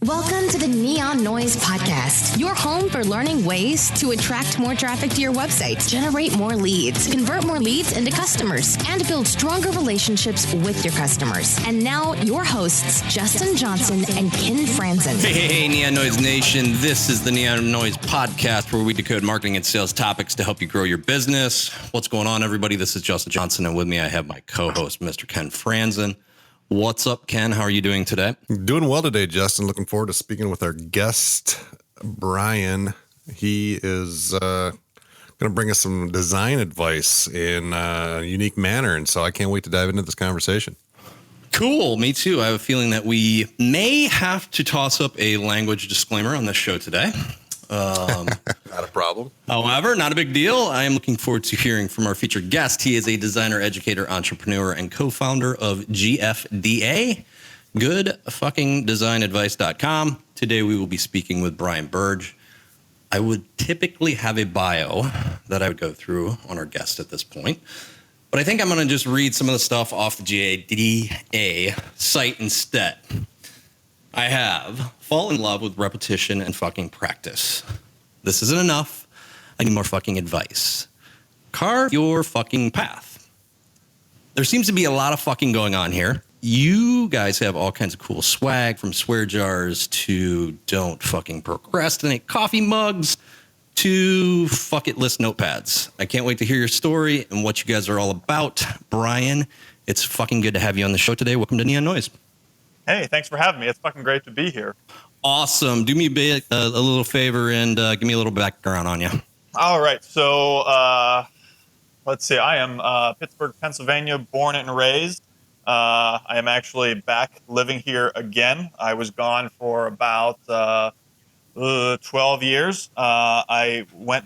Welcome to the Neon Noise Podcast, your home for learning ways to attract more traffic to your website, generate more leads, convert more leads into customers, and build stronger relationships with your customers. And now, your hosts, Justin Johnson and Ken Franzen. Hey, Neon Noise Nation. This is the Neon Noise Podcast, where we decode marketing and sales topics to help you grow your business. What's going on, everybody? This is Justin Johnson, and with me, I have my co-host, Mr. Ken Franzen. What's up, Ken? How are you doing today? Doing well today, Justin. Looking forward to speaking with our guest, Brian. He is going to bring us some design advice in a unique manner, and so I can't wait to dive into this conversation. Cool. Me too. I have a feeling that we may have to toss up a language disclaimer on this show today. Not a problem. However, not a big deal. I am looking forward to hearing from our featured guest. He is a designer, educator, entrepreneur, and co-founder of GFDA, goodfuckingdesignadvice.com. Today, we will be speaking with Brian Buirge. I would typically have a bio that I would go through on our guest at this point, but I think I'm going to just read some of the stuff off the GFDA site instead. I have fallen in love with repetition and fucking practice. This isn't enough. I need more fucking advice. Carve your fucking path. There seems to be a lot of fucking going on here. You guys have all kinds of cool swag, from swear jars to don't fucking procrastinate coffee mugs to fuck it list notepads. I can't wait to hear your story and what you guys are all about. Brian, it's fucking good to have you on the show today. Welcome to Neon Noise. Hey, thanks for having me. It's fucking great to be here. Awesome. Do me a little favor and give me a little background on you. All right. So let's see. I am Pittsburgh, Pennsylvania, born and raised. I am actually back living here again. I was gone for about 12 years. I was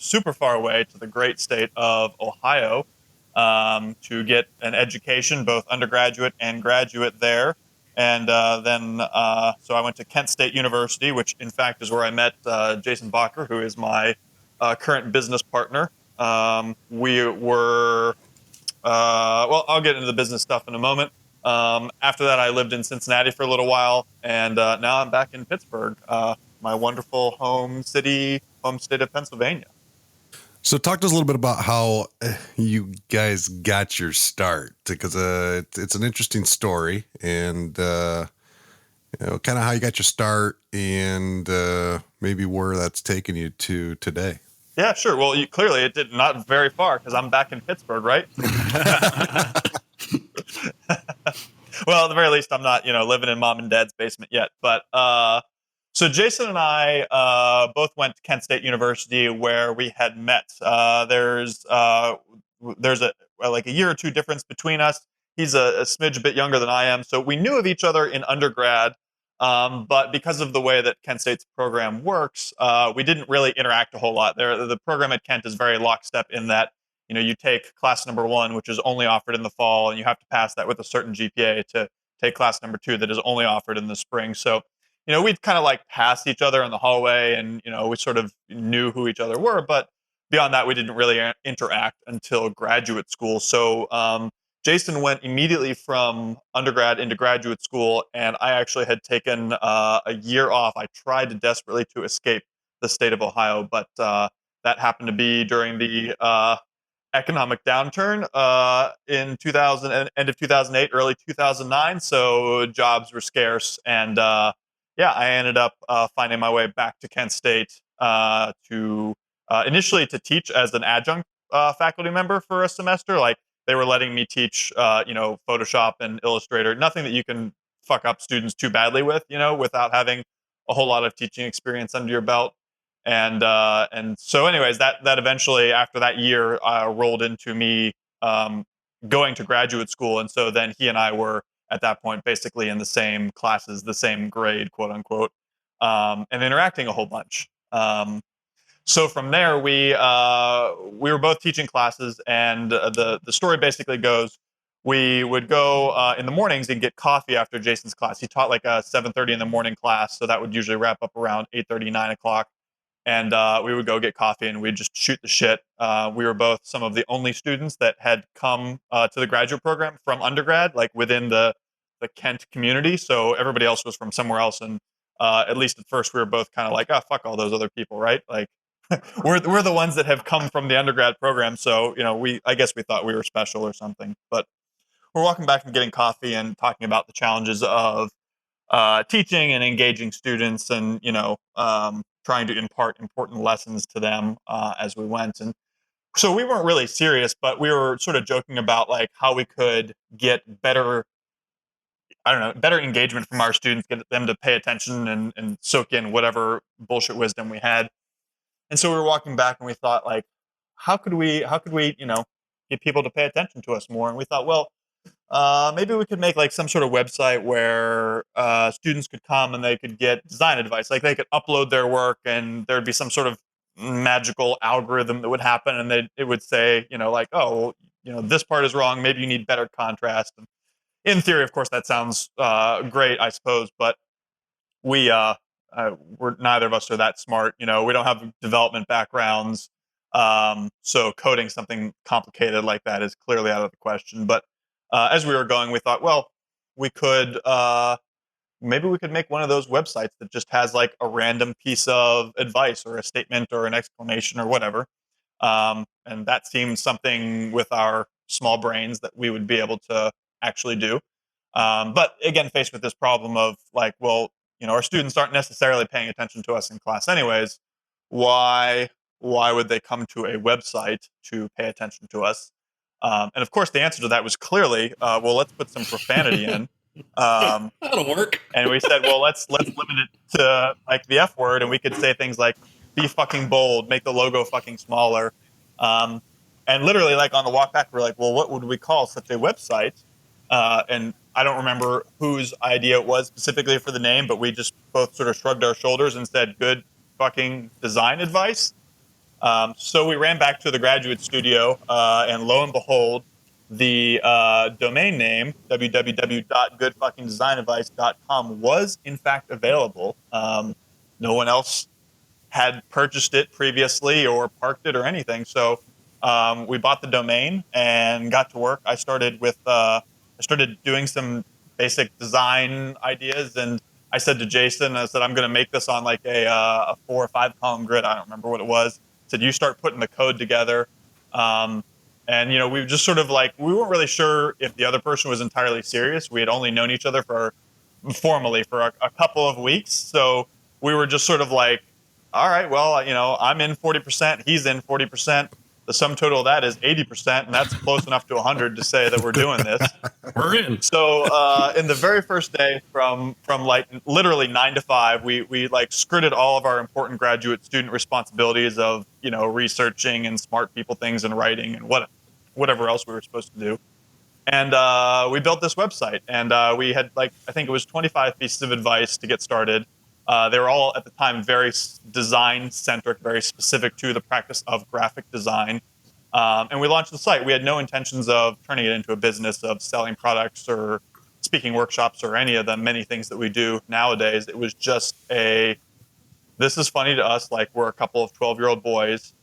super far away to the great state of Ohio to get an education, both undergraduate and graduate there. And so I went to Kent State University, which in fact is where I met Jason Bacher, who is my current business partner. We were, I'll get into the business stuff in a moment. After that, I lived in Cincinnati for a little while, and now I'm back in Pittsburgh, my wonderful home state of Pennsylvania. So talk to us a little bit about how you guys got your start, because it's an interesting story, and kind of how you got your start and maybe where that's taken you to today. Yeah, sure. Well, clearly it did not very far, because I'm back in Pittsburgh, right? Well, at the very least, I'm not, living in mom and dad's basement yet. But so Jason and I both went to Kent State University, where we had met. There's a year or two difference between us. He's a smidge a bit younger than I am, so we knew of each other in undergrad. But because of the way that Kent State's program works, we didn't really interact a whole lot. The program at Kent is very lockstep in that, you take class number 1, which is only offered in the fall, and you have to pass that with a certain GPA to take class number 2 that is only offered in the spring. So, we'd kind of like pass each other in the hallway, and, we sort of knew who each other were. But beyond that, we didn't really interact until graduate school. So Jason went immediately from undergrad into graduate school, and I actually had taken a year off. I tried desperately to escape the state of Ohio, but that happened to be during the economic downturn in end of 2008, early 2009. So jobs were scarce, and I ended up finding my way back to Kent State to initially to teach as an adjunct faculty member for a semester. Like, they were letting me teach, Photoshop and Illustrator, nothing that you can fuck up students too badly with, without having a whole lot of teaching experience under your belt. And so anyways, that eventually, after that year, rolled into me going to graduate school. And so then he and I were at that point basically in the same classes, the same grade, quote unquote, and interacting a whole bunch. So from there, we were both teaching classes, and the story basically goes, we would go in the mornings and get coffee after Jason's class. He taught like a 7:30 in the morning class, so that would usually wrap up around 8:30, 9 o'clock. And we would go get coffee, and we'd just shoot the shit. We were both some of the only students that had come to the graduate program from undergrad, like within the the Kent community. So everybody else was from somewhere else. And at least at first we were both kind of like, fuck all those other people, right? Like we're the ones that have come from the undergrad program. So, I guess we thought we were special or something. But we're walking back and getting coffee and talking about the challenges of teaching and engaging students and, trying to impart important lessons to them as we went. And so we weren't really serious, but we were sort of joking about like how we could get better, better engagement from our students, get them to pay attention and soak in whatever bullshit wisdom we had. And so we were walking back and we thought like, how could we, get people to pay attention to us more? And we thought, well, maybe we could make like some sort of website where students could come and they could get design advice. Like they could upload their work and there'd be some sort of magical algorithm that would happen, and it would say, like, oh, this part is wrong. Maybe you need better contrast. And in theory, of course, that sounds great, I suppose, but we're neither of us are that smart. We don't have development backgrounds, so coding something complicated like that is clearly out of the question. But as we were going, we thought, well, we could maybe we could make one of those websites that just has like a random piece of advice or a statement or an explanation or whatever. And that seemed something with our small brains that we would be able to actually do. But again, faced with this problem of like, well, our students aren't necessarily paying attention to us in class anyways. Why would they come to a website to pay attention to us? And of course, the answer to that was clearly, well, let's put some profanity in. That'll work. And we said, well, let's limit it to like the F word, and we could say things like "be fucking bold," make the logo fucking smaller. And literally, like on the walk back, we're like, well, what would we call such a website? And I don't remember whose idea it was specifically for the name, but we just both sort of shrugged our shoulders and said, "Good fucking design advice." So we ran back to the graduate studio, and lo and behold, the domain name, www.goodfuckingdesignadvice.com, was in fact available. No one else had purchased it previously or parked it or anything. So we bought the domain and got to work. I started doing some basic design ideas, and I said to Jason, I said, I'm going to make this on like a 4 or 5 column grid. I don't remember what it was. I said, you start putting the code together. And, we were just sort of like, we weren't really sure if the other person was entirely serious. We had only known each other formally for a couple of weeks. So we were just sort of like, all right, well, I'm in 40%, he's in 40%. The sum total of that is 80%, and that's close enough to 100 to say that we're doing this. We're in. So in the very first day, from like literally 9 to 5, we like skirted all of our important graduate student responsibilities of researching and smart people things and writing and whatever else we were supposed to do. And we built this website, and we had I think it was 25 pieces of advice to get started. They were all at the time very design centric, very specific to the practice of graphic design. And we launched the site. We had no intentions of turning it into a business of selling products or speaking workshops or any of the many things that we do nowadays. It was just this is funny to us. Like, we're a couple of 12-year-old boys.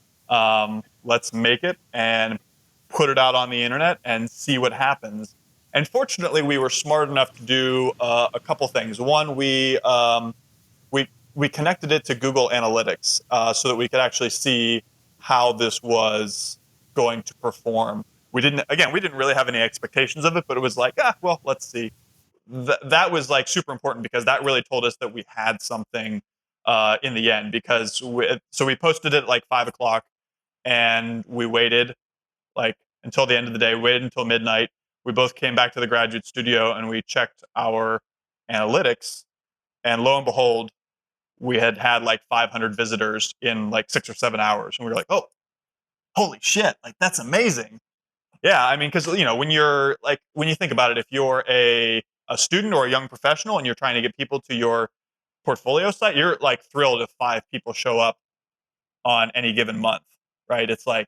Let's make it and put it out on the internet and see what happens. And fortunately, we were smart enough to do a couple things. One, we connected it to Google Analytics so that we could actually see how this was going to perform. We didn't really have any expectations of it, but it was like, well, let's see. That was like super important because that really told us that we had something in the end. Because we posted it at like 5 o'clock, and we waited like until the end of the day. We waited until midnight. We both came back to the graduate studio and we checked our analytics, and lo and behold, we had like 500 visitors in like 6 or 7 hours. And we were like, oh, holy shit. Like, that's amazing. Yeah. I mean, cause when you think about it, if you're a student or a young professional and you're trying to get people to your portfolio site, you're like thrilled if 5 people show up on any given month, right? It's like,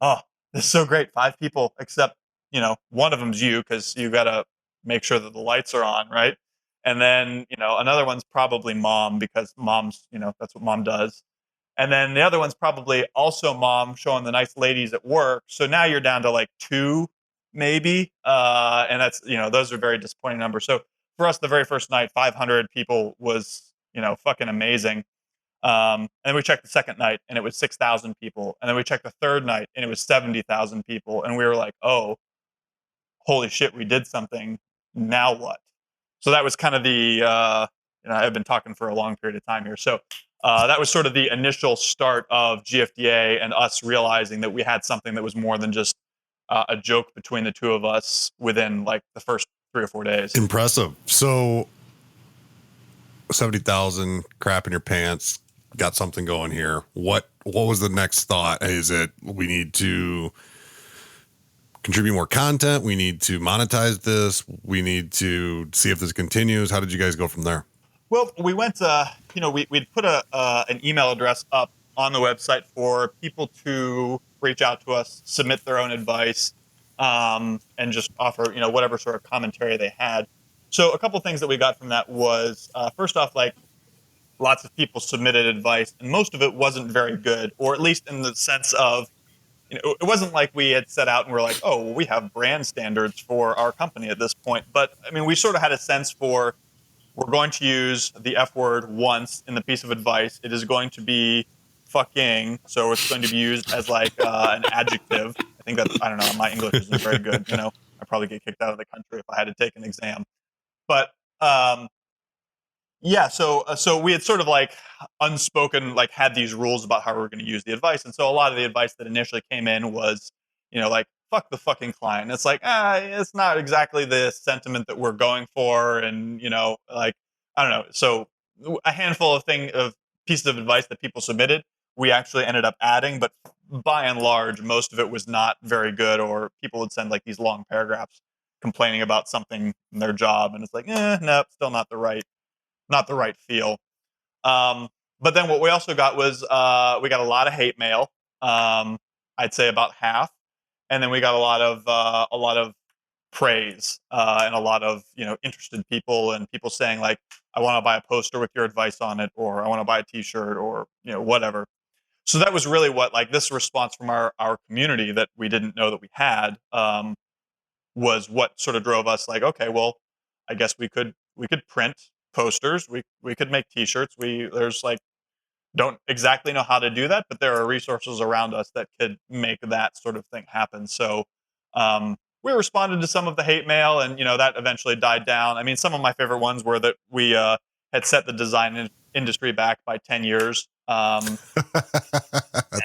oh, this is so great. 5 people, except, one of them's you, cause you got to make sure that the lights are on, right? And then, another one's probably mom, because mom's, that's what mom does. And then the other one's probably also mom showing the nice ladies at work. So now you're down to like 2, maybe. And that's, those are very disappointing numbers. So for us, the very first night, 500 people was, fucking amazing. And then we checked the second night and it was 6,000 people. And then we checked the third night and it was 70,000 people. And we were like, oh, holy shit, we did something. Now what? So that was kind of I've been talking for a long period of time here. So that was sort of the initial start of GFDA and us realizing that we had something that was more than just a joke between the two of us within like the first 3 or 4 days. Impressive. So 70,000, crap in your pants, got something going here. What was the next thought? Is it we need to contribute more content? We need to monetize this. We need to see if this continues. How did you guys go from there? Well, we went, we'd put an email address up on the website for people to reach out to us, submit their own advice, and just offer, whatever sort of commentary they had. So a couple of things that we got from that was, first off, like lots of people submitted advice and most of it wasn't very good, or at least in the sense of, it wasn't like we had set out and we're like, oh, well, we have brand standards for our company at this point. But I mean, we sort of had a sense for, we're going to use the F word once in the piece of advice. It is going to be fucking. So it's going to be used as like an adjective. I think that's, I don't know, my English isn't very good. I'd probably get kicked out of the country if I had to take an exam. But yeah, so we had sort of like unspoken, like had these rules about how we were going to use the advice. And so a lot of the advice that initially came in was, like, fuck the fucking client. It's like, it's not exactly the sentiment that we're going for. And, like, I don't know. So a handful of pieces of advice that people submitted, we actually ended up adding, but by and large, most of it was not very good, or people would send like these long paragraphs complaining about something in their job. And it's like, no, still not the right feel. But then what we also got was we got a lot of hate mail. I'd say about half, and then we got a lot of praise and a lot of interested people and people saying like, I want to buy a poster with your advice on it, or I want to buy a T-shirt, or whatever. So that was really what, like, this response from our community that we didn't know that we had was what sort of drove us like, okay, well, I guess we could print posters, we could make T-shirts. There's like, don't exactly know how to do that, but there are resources around us that could make that sort of thing happen. So we responded to some of the hate mail, and that eventually died down. I mean, some of my favorite ones were that we had set the design industry back by 10 years. That's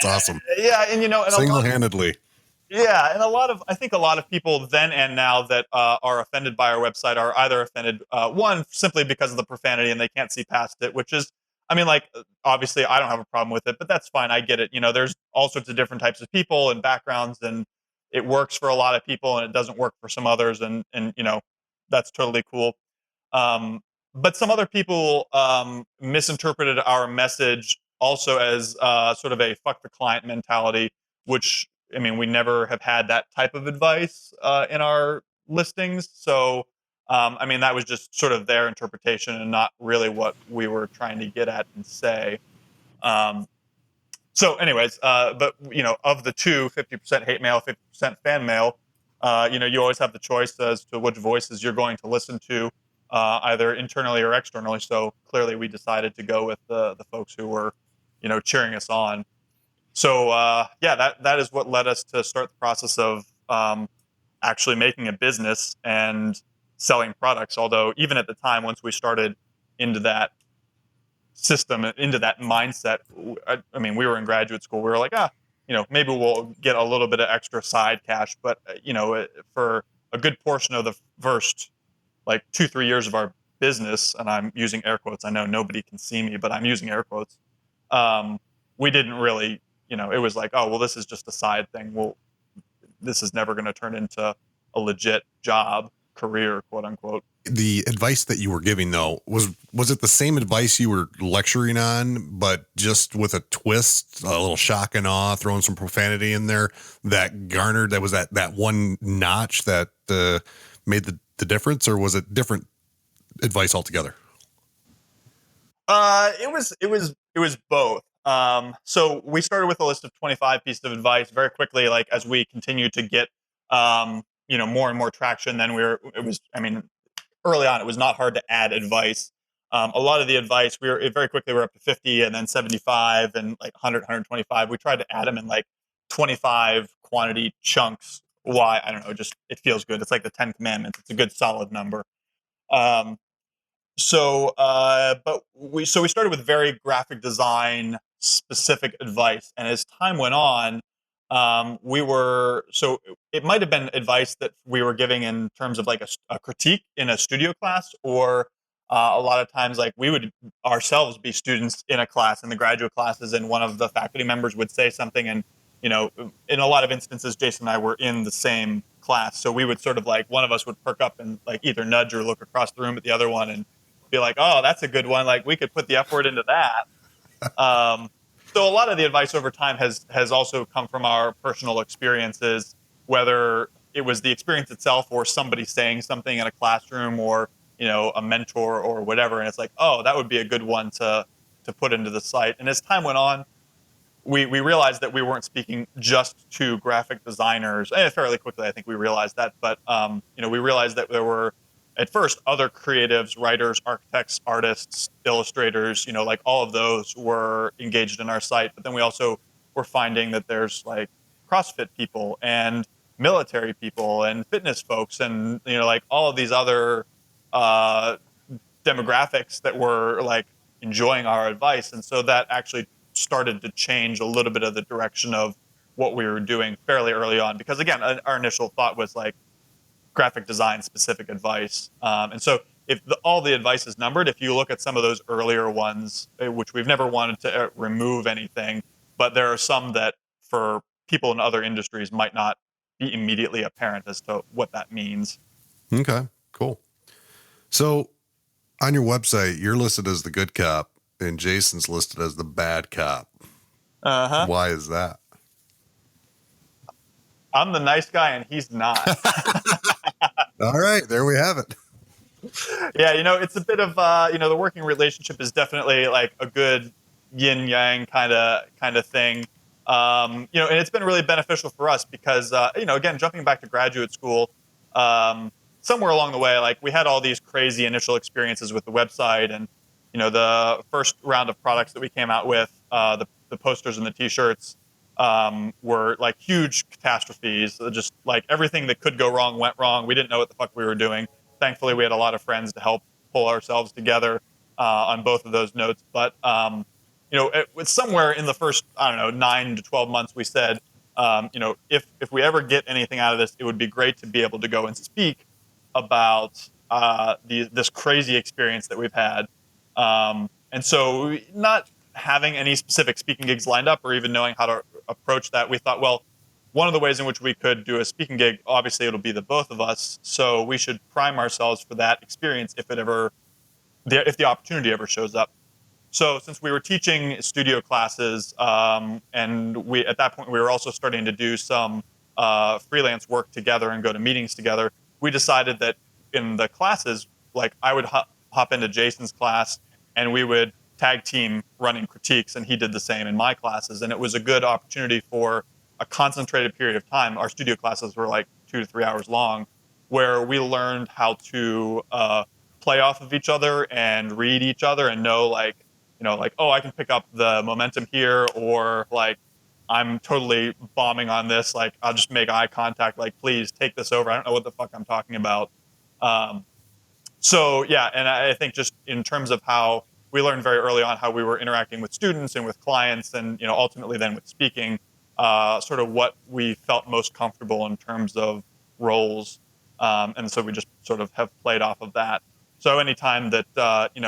awesome. Yeah, and and single-handedly. Yeah, and I think a lot of people then and now that are offended by our website are either offended, one, simply because of the profanity and they can't see past it, which is, I mean, like, obviously I don't have a problem with it, but that's fine. I get it. There's all sorts of different types of people and backgrounds, and it works for a lot of people and it doesn't work for some others. And that's totally cool. But some other people misinterpreted our message also as sort of a fuck the client mentality, which, I mean, we never have had that type of advice in our listings. So, I mean, that was just sort of their interpretation and not really what we were trying to get at and say. So anyways, but, of the two, 50% hate mail, 50% fan mail, you always have the choice as to which voices you're going to listen to, either internally or externally. So clearly we decided to go with the folks who were, cheering us on. So yeah, that is what led us to start the process of actually making a business and selling products. Although even at the time, once we started into that system, into that mindset, I mean, we were in graduate school. We were like, maybe we'll get a little bit of extra side cash. But for a good portion of the first like 2-3 years of our business, and I'm using air quotes. I know nobody can see me, but I'm using air quotes. We didn't really. It was like, oh, well, this is just a side thing. Well, this is never going to turn into a legit job, career, quote unquote. The advice that you were giving, though, was it the same advice you were lecturing on, but just with a twist, a little shock and awe, throwing some profanity in there that garnered, that was that one notch that made the difference, or was it different advice altogether? It was both. So we started with a list of 25 pieces of advice very quickly. Like, as we continued to get, more and more traction, then early on, it was not hard to add advice. A lot of the advice, very quickly, we're up to 50 and then 75 and like 100, 125. We tried to add them in like 25 quantity chunks. Why? I don't know. Just, it feels good. It's like the 10 commandments. It's a good solid number. Um, so we started with very graphic design specific advice, and as time went on, it might have been advice that we were giving in terms of like a critique in a studio class, or a lot of times like we would ourselves be students in a class in the graduate classes, and one of the faculty members would say something, and in a lot of instances, Jason and I were in the same class, so we would sort of like, one of us would perk up and like either nudge or look across the room at the other one and be like, oh, that's a good one. Like, we could put the F word into that. So a lot of the advice over time has also come from our personal experiences, whether it was the experience itself or somebody saying something in a classroom, or a mentor or whatever, and it's like, oh, that would be a good one to put into the site. And as time went on, we realized that we weren't speaking just to graphic designers. And fairly quickly, I think we realized that. But we realized that there were, at first, other creatives, writers, architects, artists, illustrators, like all of those were engaged in our site. But then we also were finding that there's like CrossFit people and military people and fitness folks, and like all of these other demographics that were like enjoying our advice. And so that actually started to change a little bit of the direction of what we were doing fairly early on, because again, our initial thought was like graphic design specific advice. And so if all the advice is numbered, if you look at some of those earlier ones, which we've never wanted to remove anything, but there are some that for people in other industries might not be immediately apparent as to what that means. Okay, cool. So on your website, you're listed as the good cop and Jason's listed as the bad cop. Uh-huh. Why is that? I'm the nice guy and he's not. All right, there we have it. Yeah, it's a bit of the working relationship is definitely like a good yin yang kind of thing. And it's been really beneficial for us because again, jumping back to graduate school, somewhere along the way, like we had all these crazy initial experiences with the website, and the first round of products that we came out with, the posters and the t-shirts, were like huge catastrophes. Just like everything that could go wrong went wrong. We didn't know what the fuck we were doing. Thankfully, we had a lot of friends to help pull ourselves together on both of those notes. But it was somewhere in the first, 9 to 12 months, we said, if we ever get anything out of this, it would be great to be able to go and speak about this crazy experience that we've had. And so, not having any specific speaking gigs lined up or even knowing how to approach that, we thought, well, one of the ways in which we could do a speaking gig, obviously it'll be the both of us, so we should prime ourselves for that experience if the opportunity ever shows up. So since we were teaching studio classes, and at that point we were also starting to do some freelance work together and go to meetings together, we decided that in the classes, like I would hop into Jason's class and we would tag team running critiques, and he did the same in my classes. And it was a good opportunity for a concentrated period of time. Our studio classes were like 2 to 3 hours long, where we learned how to play off of each other and read each other and know oh, I can pick up the momentum here, or like I'm totally bombing on this. Like I'll just make eye contact, like, please take this over. I don't know what the fuck I'm talking about. So yeah, and I think just in terms of how we learned very early on how we were interacting with students and with clients, and ultimately then with speaking, sort of what we felt most comfortable in terms of roles, and so we just sort of have played off of that. So anytime that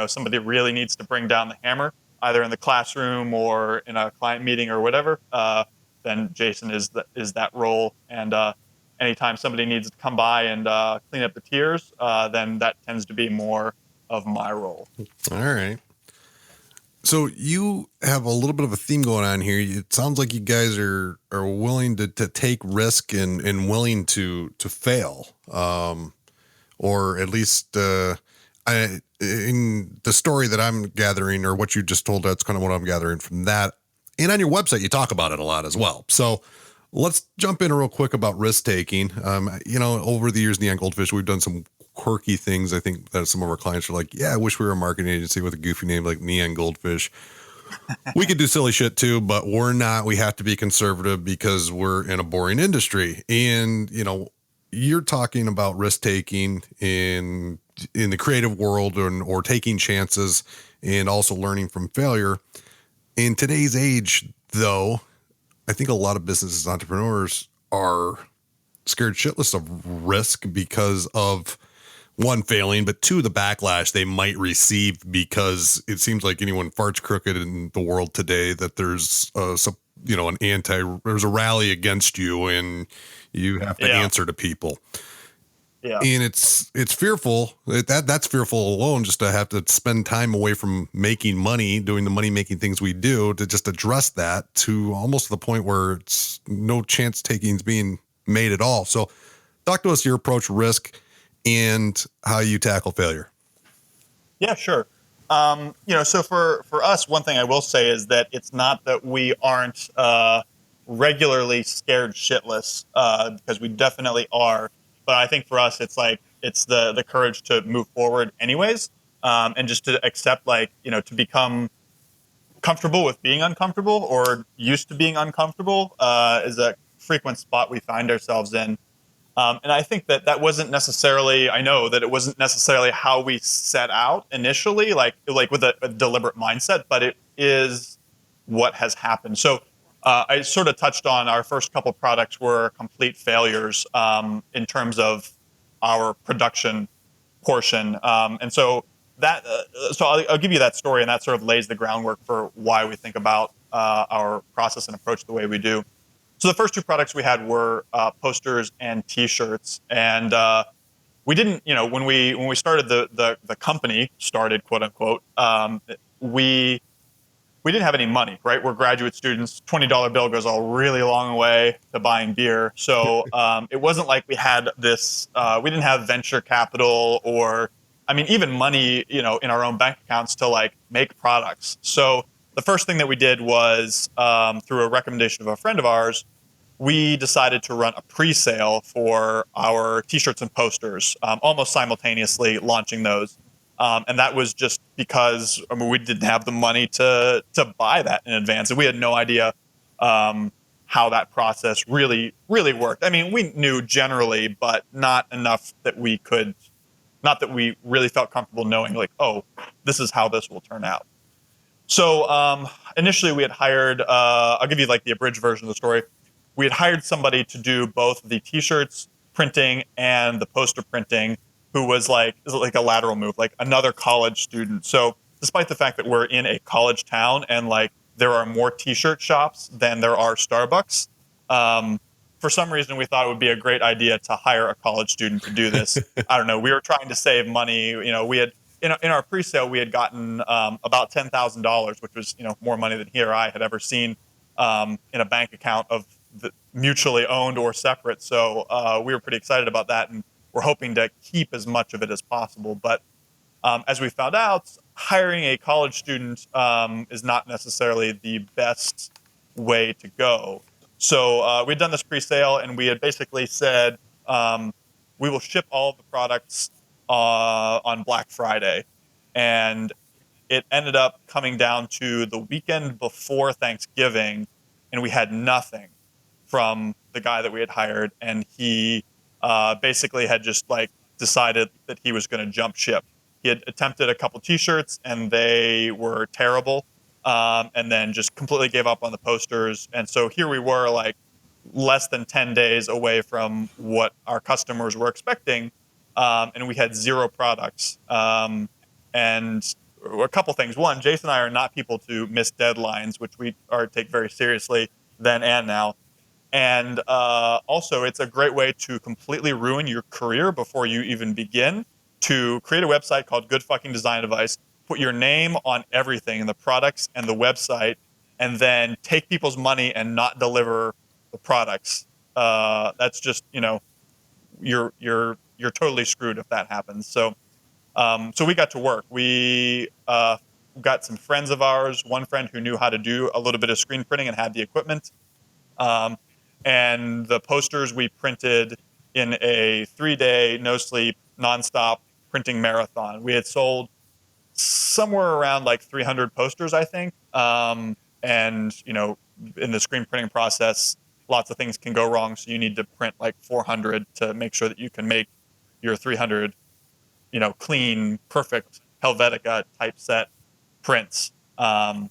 somebody really needs to bring down the hammer, either in the classroom or in a client meeting or whatever, then Jason is that role. And anytime somebody needs to come by and clean up the tiers, then that tends to be more of my role. All right. So you have a little bit of a theme going on here. It sounds like you guys are willing to take risk and willing to fail, or at least in the story that I'm gathering, or what you just told, that's kind of what I'm gathering from that. And on your website, you talk about it a lot as well. So let's jump in real quick about risk taking. Over the years in the Young Goldfish, we've done some quirky things. I think that some of our clients are like, yeah, I wish we were a marketing agency with a goofy name like Neon Goldfish. We could do silly shit too, but we're not. We have to be conservative because we're in a boring industry. And, you're talking about risk taking in the creative world or taking chances and also learning from failure. In today's age, though, I think a lot of businesses, entrepreneurs are scared shitless of risk because of one, failing, but two, the backlash they might receive, because it seems like anyone farts crooked in the world today that there's there's a rally against you and you have to answer to people. Yeah. And it's fearful. That's fearful alone, just to have to spend time away from making money, doing the money making things we do, to just address that to almost the point where it's no chance takings being made at all. So talk to us your approach risk and how you tackle failure. Yeah, sure. So for us, one thing I will say is that it's not that we aren't regularly scared shitless, because we definitely are. But I think for us, it's the courage to move forward anyways, and just to accept, to become comfortable with being uncomfortable, or used to being uncomfortable, is a frequent spot we find ourselves in. And I think that wasn't necessarily, I know that it wasn't necessarily how we set out initially, like with a deliberate mindset, but it is what has happened. So I sort of touched on our first couple products were complete failures in terms of our production portion. And so I'll give you that story, and that sort of lays the groundwork for why we think about our process and approach the way we do. So the first two products we had were posters and T-shirts, and we didn't, when we started the company started, quote unquote, we didn't have any money, right? We're graduate students. $20 bill goes a really long way to buying beer. So it wasn't like we had this. We didn't have venture capital or, even money, in our own bank accounts to make products. So the first thing that we did was, through a recommendation of a friend of ours, we decided to run a pre-sale for our T-shirts and posters, almost simultaneously launching those. And that was just because we didn't have the money to buy that in advance, and we had no idea how that process really worked. We knew generally, but not enough that we really felt comfortable knowing, this is how this will turn out. So initially we had hired, I'll give you the abridged version of the story. We had hired somebody to do both the T-shirts printing and the poster printing, who was a lateral move, another college student. So despite the fact that we're in a college town and there are more T-shirt shops than there are Starbucks, for some reason we thought it would be a great idea to hire a college student to do this. I don't know. We were trying to save money. We had in our pre-sale we had gotten about $10,000, which was more money than he or I had ever seen in a bank account of the mutually owned or separate. So we were pretty excited about that, and we're hoping to keep as much of it as possible. But as we found out, hiring a college student is not necessarily the best way to go. So we'd done this pre-sale, and we had basically said we will ship all of the products on Black Friday. And it ended up coming down to the weekend before Thanksgiving, and we had nothing from the guy that we had hired, and he basically had just decided that he was going to jump ship. He had attempted a couple T-shirts, and they were terrible, and then just completely gave up on the posters. And so here we were, less than 10 days away from what our customers were expecting, and we had zero products. And a couple things. One, Jason and I are not people to miss deadlines, which we take very seriously then and now. And also, it's a great way to completely ruin your career before you even begin, to create a website called Good Fucking Design Advice, put your name on everything, the products and the website, and then take people's money and not deliver the products. That's just, you're totally screwed if that happens. So we got to work. We got some friends of ours, one friend who knew how to do a little bit of screen printing and had the equipment. And the posters we printed in a 3-day, no sleep, nonstop printing marathon. We had sold somewhere around like 300 posters, I think. And, in the screen printing process, lots of things can go wrong. So you need to print like 400 to make sure that you can make your 300, clean, perfect Helvetica typeset prints. And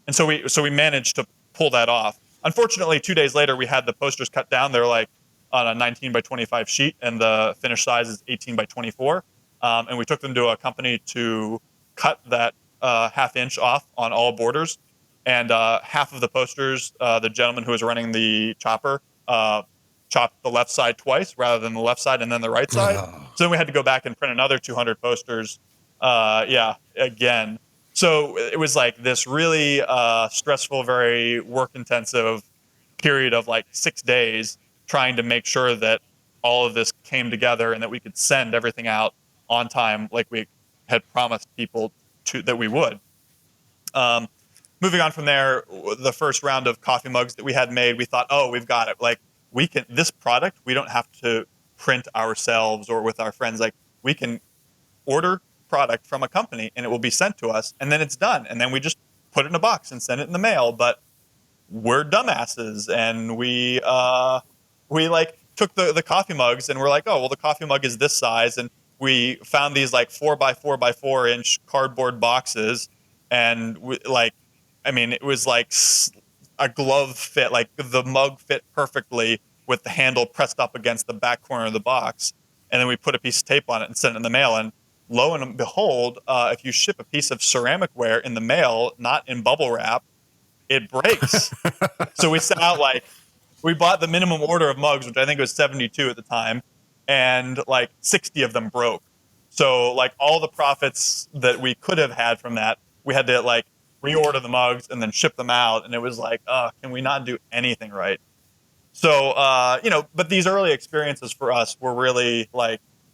so we managed to pull that off. Unfortunately, 2 days later, we had the posters cut down. They're like on a 19 by 25 sheet, and the finished size is 18 by 24. And we took them to a company to cut that half inch off on all borders. And half of the posters, the gentleman who was running the chopper chopped the left side twice rather than the left side and then the right side. So then we had to go back and print another 200 posters. Again. So it was like this really stressful, very work-intensive period of like 6 days trying to make sure that all of this came together and that we could send everything out on time like we had promised people that we would. Moving on from there, the first round of coffee mugs that we had made, we thought, oh, we've got it. Like, this product, we don't have to print ourselves or with our friends. Like, we can order product from a company and it will be sent to us and then it's done. And then we just put it in a box and send it in the mail. But we're dumbasses. And we like took the coffee mugs and we're like, oh, well, the coffee mug is this size. And we found these like 4 by 4 by 4 inch cardboard boxes. And it was like a glove fit, like the mug fit perfectly with the handle pressed up against the back corner of the box. And then we put a piece of tape on it and sent it in the mail. And lo and behold, if you ship a piece of ceramicware in the mail, not in bubble wrap, it breaks. So we sent out we bought the minimum order of mugs, which I think was 72 at the time, and like 60 of them broke. So like all the profits that we could have had from that, we had to like reorder the mugs and then ship them out. And it was like, can we not do anything right? So, but these early experiences for us were really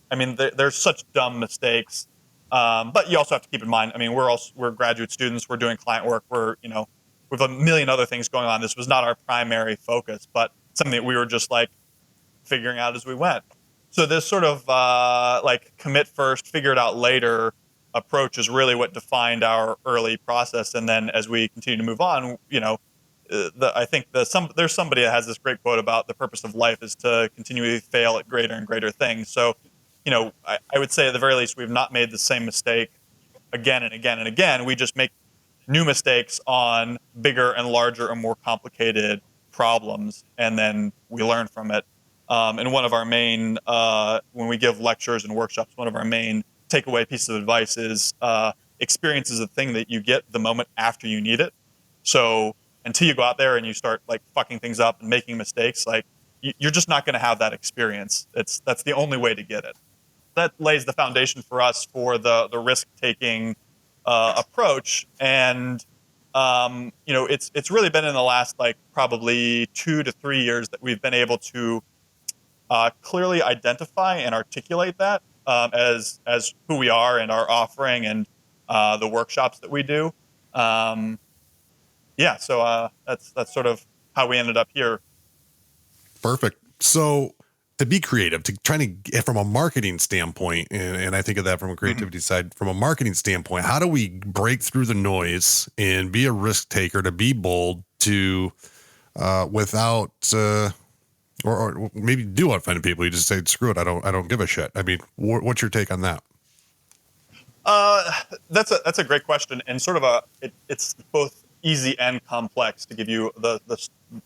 there's such dumb mistakes. But you also have to keep in mind, we're graduate students, we're doing client work, we have a million other things going on. This was not our primary focus, but something that we were just like figuring out as we went. So this sort of commit first, figure it out later approach is really what defined our early process. And then as we continue to move on, I think there's somebody that has this great quote about the purpose of life is to continually fail at greater and greater things. So, I would say at the very least, we've not made the same mistake again and again and again. We just make new mistakes on bigger and larger and more complicated problems, and then we learn from it. And one of our main, when we give lectures and workshops, one of our main takeaway pieces of advice is experience is a thing that you get the moment after you need it. So until you go out there and you start like fucking things up and making mistakes, like you're just not going to have that experience. That's the only way to get it. That lays the foundation for us for the risk-taking approach. And it's really been in the last like probably 2 to 3 years that we've been able to clearly identify and articulate that as who we are and our offering and the workshops that we do. So that's sort of how we ended up here. Perfect. So to be creative, to trying to get from a marketing standpoint, and I think of that from a creativity side, from a marketing standpoint, how do we break through the noise and be a risk taker, to be bold, to without or maybe do offend people? You just say, screw it, I don't give a shit. I mean, what's your take on that? That's a great question, and sort of it's both easy and complex to give you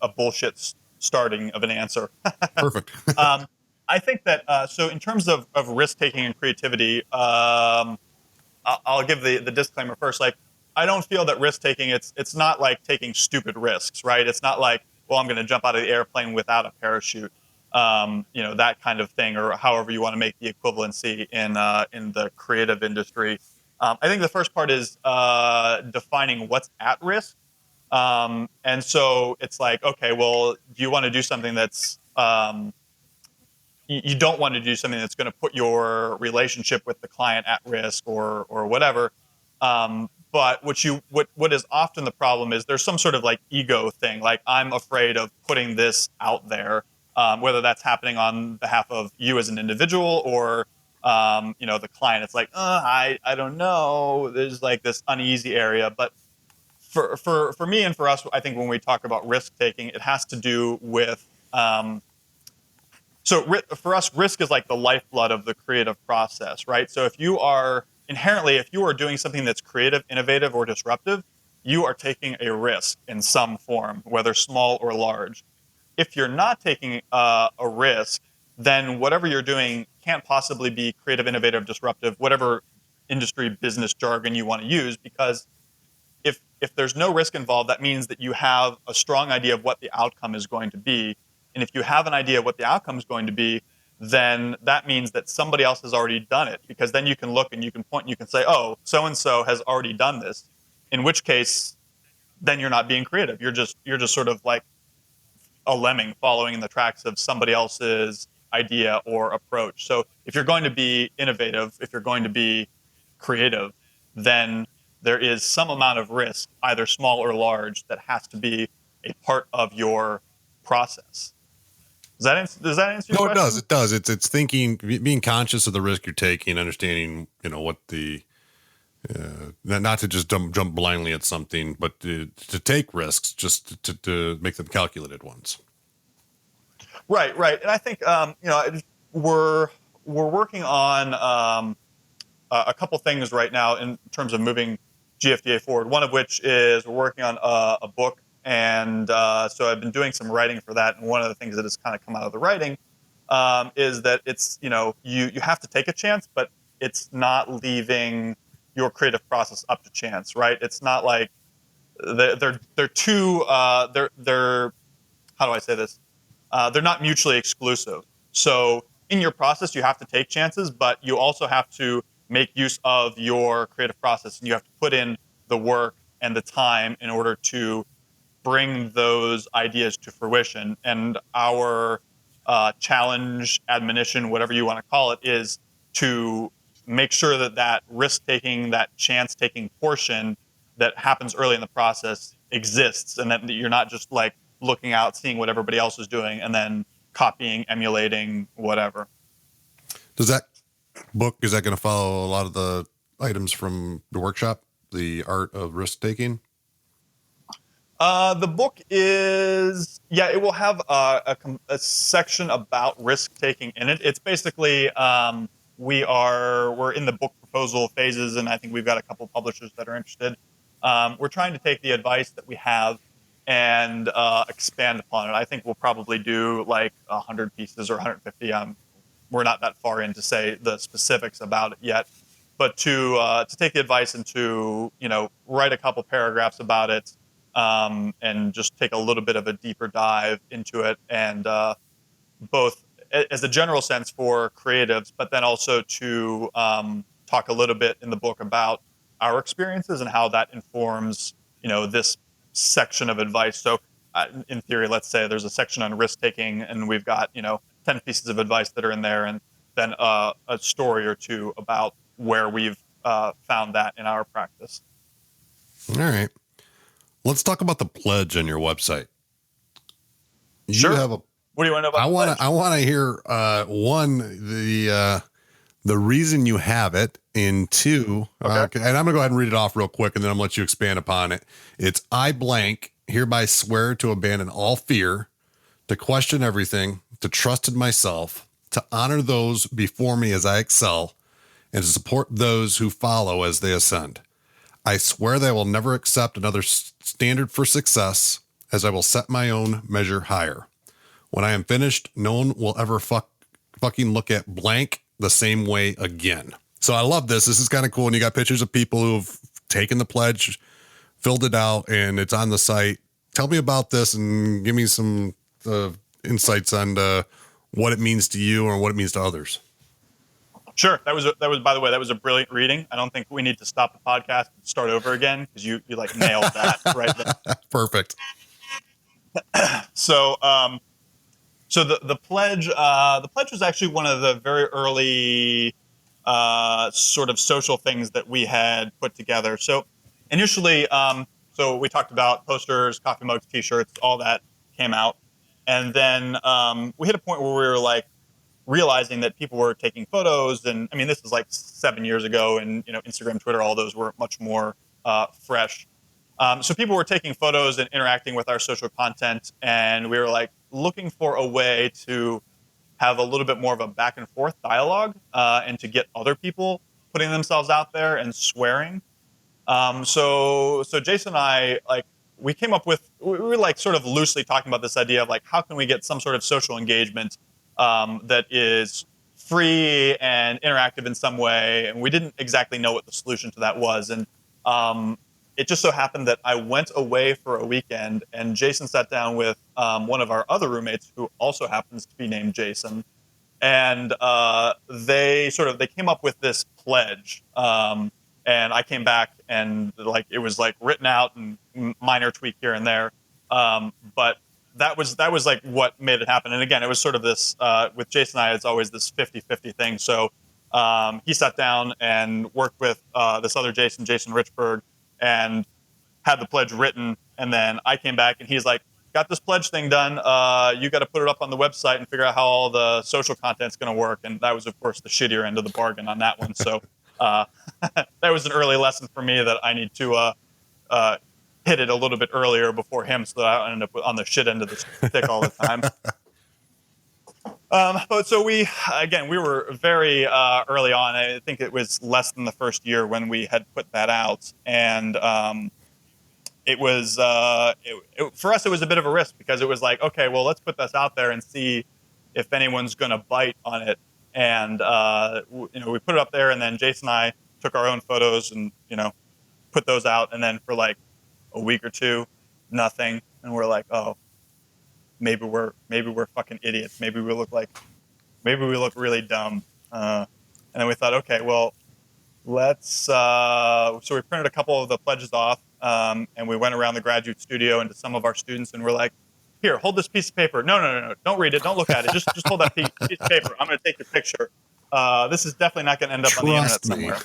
a bullshit starting of an answer. Perfect. I think that so in terms of risk taking and creativity, I'll give the disclaimer first. Like, I don't feel that risk taking it's not like taking stupid risks, right? It's not like, well, I'm going to jump out of the airplane without a parachute, that kind of thing, or however you want to make the equivalency in the creative industry. I think the first part is defining what's at risk. And so it's like, okay, well, do you want to do something that's, you don't want to do something that's going to put your relationship with the client at risk or whatever. But what is often the problem is there's some sort of like ego thing. Like, I'm afraid of putting this out there, whether that's happening on behalf of you as an individual or the client, it's like, I don't know. There's like this uneasy area. But for me and for us, I think when we talk about risk taking, it has to do with, for us, risk is like the lifeblood of the creative process, right? So if you are doing something that's creative, innovative, or disruptive, you are taking a risk in some form, whether small or large. If you're not taking a risk, then whatever you're doing can't possibly be creative, innovative, disruptive, whatever industry business jargon you want to use, because if there's no risk involved, that means that you have a strong idea of what the outcome is going to be. And if you have an idea of what the outcome is going to be, then that means that somebody else has already done it, because then you can look and you can point and you can say, oh, so-and-so has already done this, in which case then you're not being creative. You're just sort of like a lemming following in the tracks of somebody else's idea or approach. So if you're going to be innovative, if you're going to be creative, then there is some amount of risk, either small or large, that has to be a part of your process. Does that answer your question? No, it does. It does. It's thinking, being conscious of the risk you're taking, understanding, what the, not to just jump blindly at something, but to take risks, just to make them calculated ones. Right. And I think, we're working on a couple things right now in terms of moving GFDA forward. One of which is we're working on a book. And so I've been doing some writing for that. And one of the things that has kind of come out of the writing is that it's, you have to take a chance, but it's not leaving your creative process up to chance, right? It's not like they're too, how do I say this? They're not mutually exclusive. So in your process, you have to take chances, but you also have to make use of your creative process, and you have to put in the work and the time in order to bring those ideas to fruition. And our challenge, admonition, whatever you want to call it, is to make sure that risk-taking, that chance-taking portion that happens early in the process exists, and that you're not just like looking out, seeing what everybody else is doing, and then copying, emulating, whatever. Is that going to follow a lot of the items from the workshop, The Art of Risk-Taking? The book is, it will have a section about risk-taking in it. It's basically, we're in the book proposal phases, and I think we've got a couple publishers that are interested. We're trying to take the advice that we have and expand upon it. I think we'll probably do like 100 pieces or 150. We're not that far in to say the specifics about it yet, but to take the advice and to write a couple paragraphs about it, and just take a little bit of a deeper dive into it, and both as a general sense for creatives, but then also to talk a little bit in the book about our experiences and how that informs this section of advice. So in theory, let's say there's a section on risk taking, and we've got 10 pieces of advice that are in there, and then a story or two about where we've found that in our practice. All right. Let's talk about the pledge on your website. Sure. You have what do you want to know about I want to hear the reason you have it, and two, okay. And I'm gonna go ahead and read it off real quick, and then I'm gonna let you expand upon it. It's I blank hereby swear to abandon all fear, to question everything, to trust in myself, to honor those before me as I excel, and to support those who follow as they ascend. I swear that I will never accept another standard for success, as I will set my own measure higher. When I am finished, no one will ever fucking look at blank the same way again. So I love this. This is kind of cool. And you got pictures of people who've taken the pledge, filled it out, and it's on the site. Tell me about this and give me some insights on what it means to you or what it means to others. Sure. That was by the way, that was a brilliant reading. I don't think we need to stop the podcast and start over again, because you like nailed that right there. Perfect. So the pledge was actually one of the very early sort of social things that we had put together. So initially, so we talked about posters, coffee mugs, T-shirts, all that came out, and then we hit a point where we were like, realizing that people were taking photos. And I mean, this is like 7 years ago, and Instagram, Twitter, all those were much more fresh. So people were taking photos and interacting with our social content, and we were like looking for a way to have a little bit more of a back and forth dialogue, and to get other people putting themselves out there and swearing. So Jason and I, like, we came up with, we were like sort of loosely talking about this idea of like, how can we get some sort of social engagement that is free and interactive in some way? And we didn't exactly know what the solution to that was. And it just so happened that I went away for a weekend, and Jason sat down with one of our other roommates who also happens to be named Jason. And they came up with this pledge. And I came back, and like it was like written out and minor tweak here and there. But that was like what made it happen. And again, it was sort of this, with Jason and I, it's always this 50-50 thing. So he sat down and worked with this other Jason Richburg, and had the pledge written. And then I came back, and he's like, got this pledge thing done. You got to put it up on the website and figure out how all the social content's going to work. And that was, of course, the shittier end of the bargain on that one. So that was an early lesson for me that I need to hit it a little bit earlier before him, so that I don't end up on the shit end of the stick all the time. But so we were very early on. I think it was less than the first year when we had put that out. And it was, for us, it was a bit of a risk, because it was like, okay, well, let's put this out there and see if anyone's going to bite on it. And, we put it up there, and then Jason and I took our own photos and, put those out. And then for like a week or two, nothing. And we're like, oh, maybe we're fucking idiots. Maybe we look really dumb. And then we thought, okay, well, let's, so we printed a couple of the pledges off, and we went around the graduate studio and to some of our students, and we're like, here, hold this piece of paper. No. Don't read it. Don't look at it. Just hold that piece of paper. I'm going to take your picture. This is definitely not going to end up on the internet somewhere.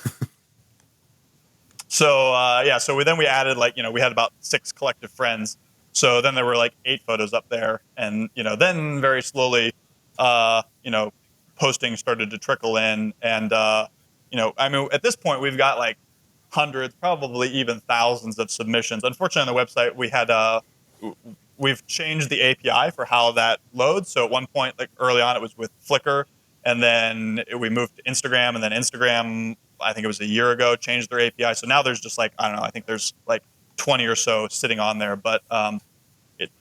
So, so we added, like, we had about 6 collective friends. So then there were like 8 photos up there. And, then very slowly, posting started to trickle in. And, I mean, at this point, we've got like hundreds, probably even thousands of submissions. Unfortunately, on the website, we had, we've changed the API for how that loads. So at one point, like early on, it was with Flickr, and then we moved to Instagram, and then Instagram, I think it was a year ago, changed their API. So now there's just like, I don't know, I think there's like 20 or so sitting on there. But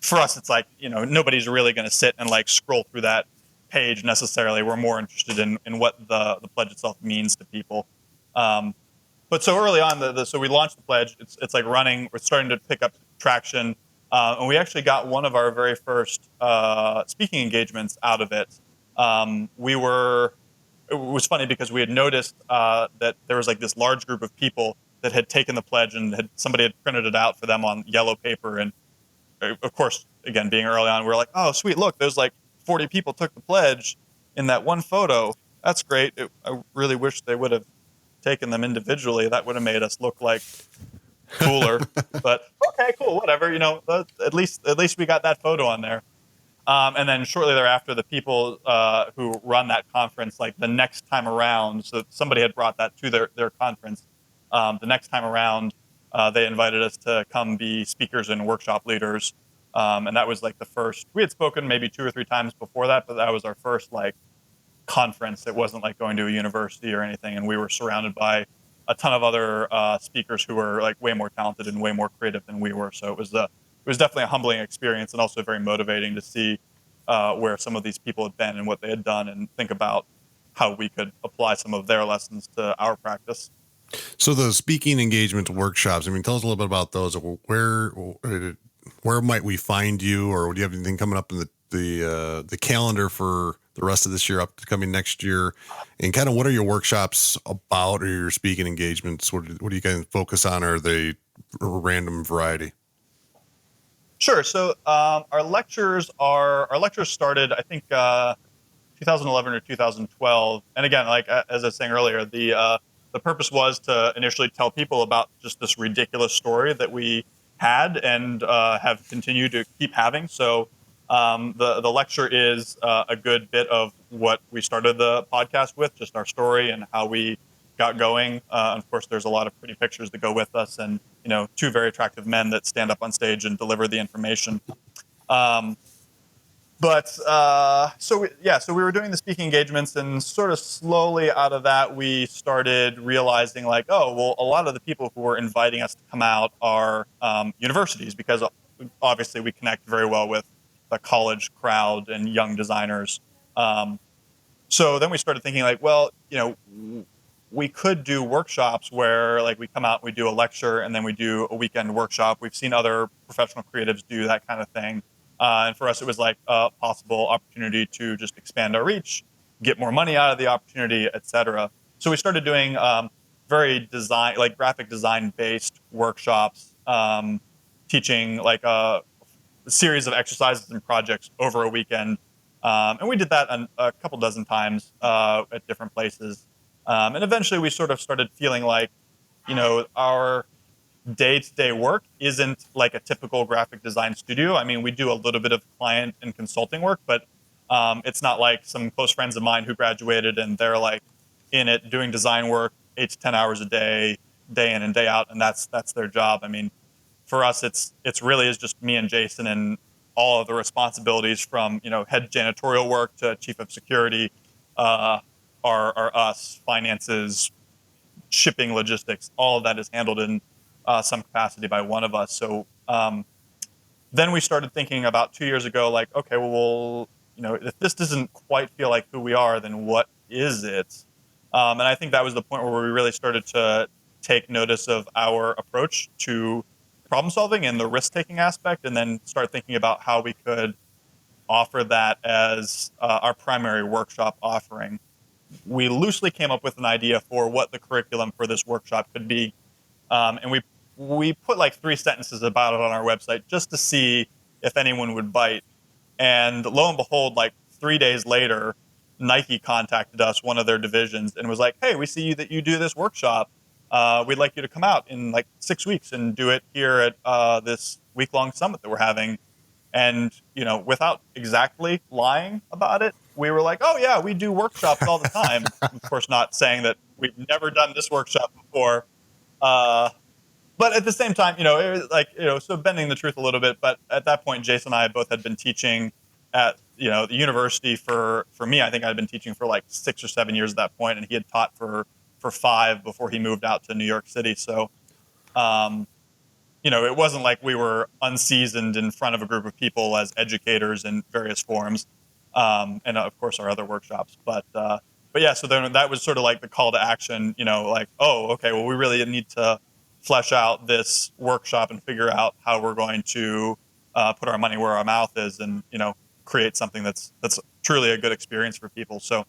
for us, it's like, nobody's really going to sit and like scroll through that page necessarily. We're more interested in what the pledge itself means to people. But so early on, so we launched the pledge. It's like running. We're starting to pick up traction. And we actually got one of our very first speaking engagements out of it. It was funny because we had noticed that there was like this large group of people that had taken the pledge, and somebody had printed it out for them on yellow paper. And of course, again, being early on, we were like, oh, sweet, look, there's like 40 people took the pledge in that one photo. That's great. I really wish they would have taken them individually. That would have made us look like cooler. But okay, cool, whatever. At least we got that photo on there. And then shortly thereafter, the people who run that conference, like the next time around, so somebody had brought that to their conference. The next time around, they invited us to come be speakers and workshop leaders. And that was like the first. We had spoken maybe 2 or 3 times before that, but that was our first like conference. It wasn't like going to a university or anything, and we were surrounded by a ton of other speakers who were like way more talented and way more creative than we were. So it was definitely a humbling experience, and also very motivating to see where some of these people had been and what they had done, and think about how we could apply some of their lessons to our practice. So the speaking engagement workshops, I mean, tell us a little bit about those. Where might we find you, or do you have anything coming up in the calendar for the rest of this year, up to coming next year? And kind of what are your workshops about, or your speaking engagements? What do you guys focus on? Or are they a random variety? Sure. So our lectures started, I think, 2011 or 2012. And again, like as I was saying earlier, the purpose was to initially tell people about just this ridiculous story that we had and have continued to keep having. So The lecture is a good bit of what we started the podcast with, just our story and how we got going. And of course, there's a lot of pretty pictures that go with us, and two very attractive men that stand up on stage and deliver the information. So we were doing the speaking engagements, and sort of slowly out of that, we started realizing like, oh, well, a lot of the people who were inviting us to come out are universities, because obviously we connect very well with the college crowd and young designers. So then we started thinking like, well, we could do workshops where like we come out, we do a lecture, and then we do a weekend workshop. We've seen other professional creatives do that kind of thing. And for us, it was like a possible opportunity to just expand our reach, get more money out of the opportunity, et cetera. So we started doing very graphic design based workshops, teaching like a series of exercises and projects over a weekend. And we did that a couple dozen times at different places. And eventually we sort of started feeling like, our day-to-day work isn't like a typical graphic design studio. I mean, we do a little bit of client and consulting work, but it's not like some close friends of mine who graduated and they're like in it doing design work 8 to 10 hours a day in and day out, and that's their job. I mean, for us, it's really is just me and Jason, and all of the responsibilities from head janitorial work to chief of security are us. Finances, shipping, logistics, all of that is handled in some capacity by one of us. So then we started thinking about 2 years ago, like, okay, well, if this doesn't quite feel like who we are, then what is it? And I think that was the point where we really started to take notice of our approach to problem solving and the risk-taking aspect, and then start thinking about how we could offer that as our primary workshop offering. We loosely came up with an idea for what the curriculum for this workshop could be, and we put like 3 sentences about it on our website just to see if anyone would bite. And lo and behold, like 3 days later, Nike contacted us, one of their divisions, and was like, hey, we see that you do this workshop. We'd like you to come out in like 6 weeks and do it here at this week-long summit that we're having. And, without exactly lying about it, we were like, oh, yeah, we do workshops all the time. Of course, not saying that we've never done this workshop before. But at the same time, it was like, so bending the truth a little bit. But at that point, Jason and I both had been teaching at, the university for me. I think I'd been teaching for like 6 or 7 years at that point, and he had taught for 5 before he moved out to New York City. So, it wasn't like we were unseasoned in front of a group of people as educators in various forms, and of course our other workshops. But yeah, so then that was sort of like the call to action. Like, oh, okay, well, we really need to flesh out this workshop and figure out how we're going to put our money where our mouth is, and create something that's truly a good experience for people. So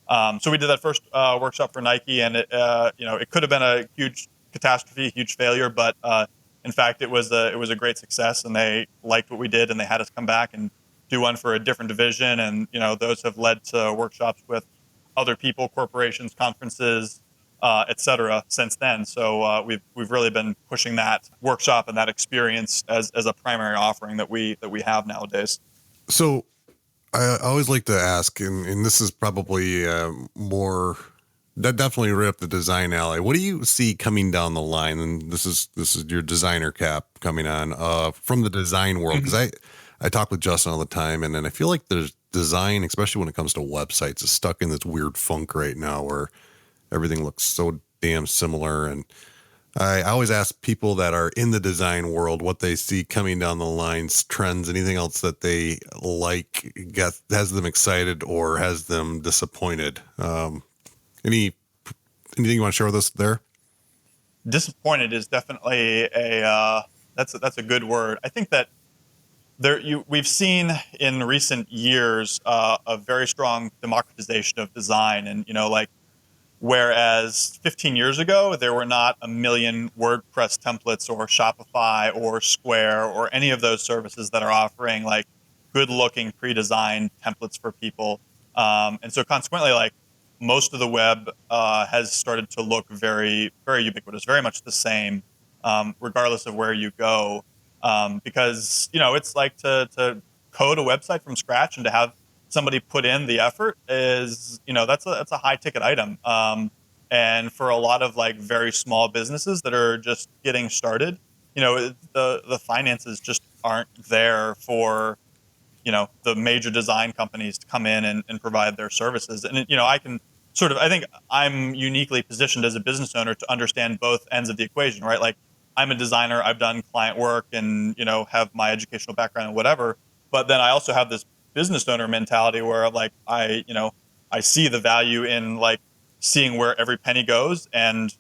we did that first workshop for Nike, and it could have been a huge catastrophe, a huge failure, but in fact it was a great success, and they liked what we did, and they had us come back and do one for a different division, and those have led to workshops with other people, corporations, conferences, etc. since then. So we've really been pushing that workshop and that experience as a primary offering that we have nowadays. So I always like to ask, and this is probably more that definitely right up the design alley. What do you see coming down the line? And this is your designer cap coming on from the design world, because I talk with Justin all the time, and then I feel like the design, especially when it comes to websites, is stuck in this weird funk right now where everything looks so damn similar. And I always ask people that are in the design world what they see coming down the lines, trends, anything else that they like, has them excited or has them disappointed. Anything you want to share with us there? Disappointed is definitely that's a good word. I think that we've seen in recent years a very strong democratization of design, and whereas 15 years ago there were not a million WordPress templates or Shopify or Square or any of those services that are offering like good-looking pre-designed templates for people, and so consequently, like, most of the web has started to look very, very ubiquitous, very much the same, regardless of where you go. Because, it's like to code a website from scratch and to have somebody put in the effort is, that's a high ticket item. And for a lot of like very small businesses that are just getting started, the finances just aren't there for, the major design companies to come in and provide their services. And, I think I'm uniquely positioned as a business owner to understand both ends of the equation, right? Like, I'm a designer, I've done client work and, have my educational background and whatever. But then I also have this business owner mentality where like, I see the value in like seeing where every penny goes and,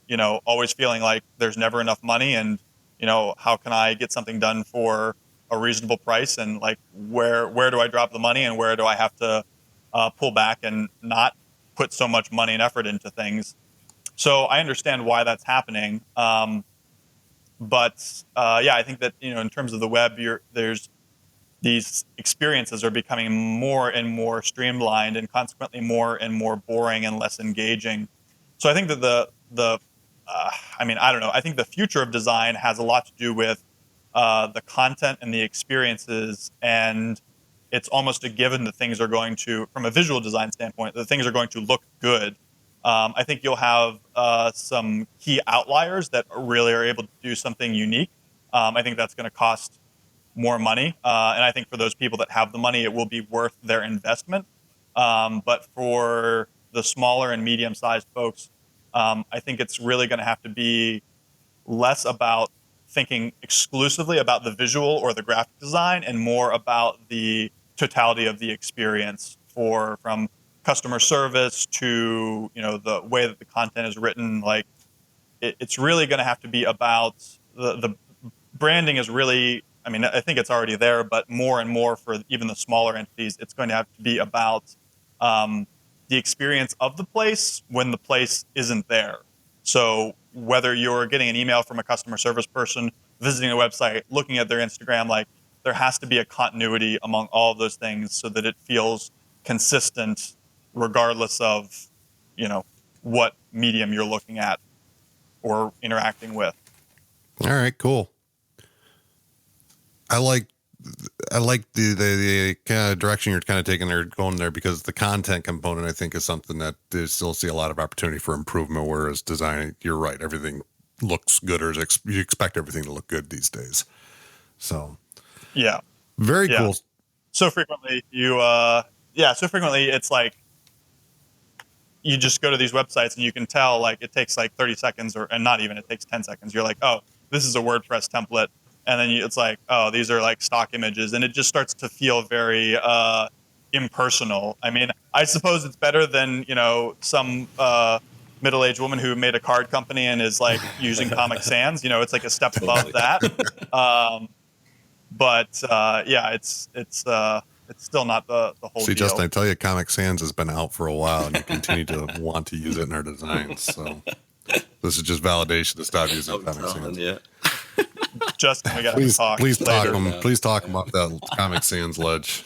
always feeling like there's never enough money and, how can I get something done for a reasonable price, and like where do I drop the money and where do I have to pull back and not put so much money and effort into things. So I understand why that's happening. But I think that, in terms of the web, there's these experiences are becoming more and more streamlined and consequently more and more boring and less engaging. So I think that I don't know. I think the future of design has a lot to do with the content and the experiences, and it's almost a given that things are going to, from a visual design standpoint, that things are going to look good. I think you'll have some key outliers that really are able to do something unique. I think that's going to cost more money, and I think for those people that have the money, it will be worth their investment. But for the smaller and medium-sized folks, I think it's really going to have to be less about thinking exclusively about the visual or the graphic design and more about the totality of the experience, from customer service to, the way that the content is written. Like, it's really going to have to be about the branding is really, I think it's already there, but more and more for even the smaller entities, it's going to have to be about the experience of the place when the place isn't there. So whether you're getting an email from a customer service person, visiting a website, looking at their Instagram, like, there has to be a continuity among all of those things so that it feels consistent regardless of, what medium you're looking at or interacting with. All right, cool. I like the kind of direction you're kind of taking there, going there, because the content component, I think, is something that they still see a lot of opportunity for improvement. Whereas design, you're right, everything looks good, or you expect everything to look good these days. So, yeah, very cool. So frequently it's like you just go to these websites and you can tell, like, it takes like 30 seconds and not even, it takes 10 seconds. You're like, oh, this is a WordPress template. And then it's like, oh, these are like stock images. And it just starts to feel very impersonal. I suppose it's better than, some middle-aged woman who made a card company and is like using Comic Sans. It's like a step above that. It's still not the whole deal. Justin, I tell you, Comic Sans has been out for a while, and you continue to want to use it in our designs. So this is just validation to stop using Comic Sans. Yeah. Justin, we got to talk. Please talk about that Comic Sans ledge.